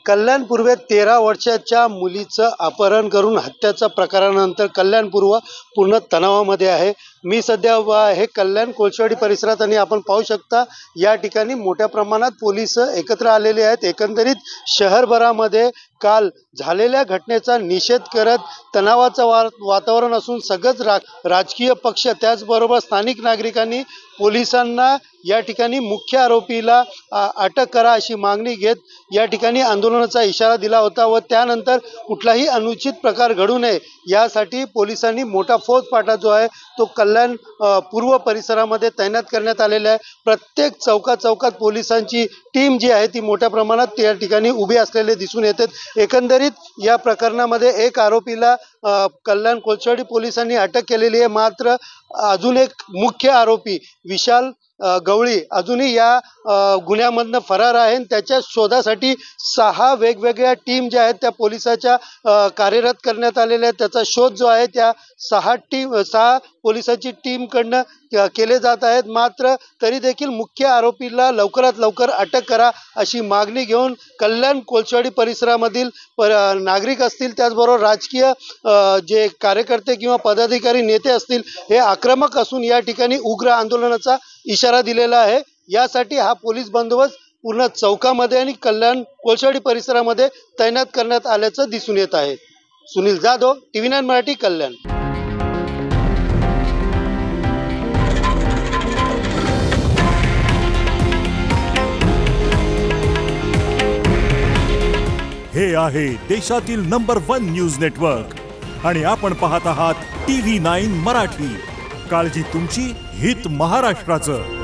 कल्याण पूर्वेत 13 वर्षाच्या मुलीचं अपहरण करून हत्येच्या प्रकारानंतर कल्याण पूर्व पूर्ण तणावामध्ये आहे। मी सध्या हे कल्याण कोळशेवाडी परिसरात आणि आपण पाहू शकता या ठिकाणी मोठ्या प्रमाणात पोलीस एकत्र आलेले आहेत। एकंदरीत शहरभरामध्ये काल झालेल्या घटनेचा निषेध करत तणावाचं वातावरण असून सगळेच राजकीय पक्ष त्याचबरोबर स्थानिक नागरिकांनी पोलिसांना या ठिकाणी मुख्य आरोपीला अटक करा अशी मागणी घेत या ठिकाणी आंदोलनाचा इशारा दिला होता व त्यानंतर कुठलाही अनुचित प्रकार घडू नये यासाठी पोलिसांनी मोठा फौजफाटा जो आहे तो कल्याण पूर्व परिसरामध्ये तैनात करण्यात आलेला आहे। प्रत्येक चौकात पोलिसांची टीम जी आहे ती मोठ्या प्रमाणात या ठिकाणी उभी असलेले दिसून येतात। एकंदरीत या प्रकरणामध्ये एक आरोपीला कल्याण कोळशेवाडी पोलिसांनी अटक केलेली आहे, मात्र अजून एक मुख्य आरोपी विशाल गवळी अजूनही या गुन्ह्यामधनं फरार आहे। त्याच्या शोधासाठी 6 वेगवेगळ्या टीम ज्या आहेत त्या पोलिसाच्या कार्यरत करण्यात आलेल्या आहेत। त्याचा शोध जो आहे त्या 6 पोलिसांची टीमकडनं केले जात आहेत, मात्र तरी देखील मुख्य आरोपीला लवकरात लवकर अटक करा अशी मागणी घेऊन कल्याण कोळशेवाडी परिसरामधील नागरिक असतील त्याचबरोबर राजकीय जे कार्यकर्ते किंवा पदाधिकारी नेते असतील हे आक्रमक असून या ठिकाणी उग्र आंदोलनाचा इशारा दिलेला आहे। यासाठी हा पोलीस बंदोबस्त पूर्ण चौकामध्ये आणि कल्याण कोळशेवाडी परिसरामध्ये तैनात करण्यात आल्याचं दिसून येत आहे। सुनील जाधव, TV9 मराठी, कल्याण। हे आहे देशातील नंबर 1 न्यूज नेटवर्क आणि आपण पाहत आहात TV9 मराठी। काळजी तुमची, हित महाराष्ट्राचं।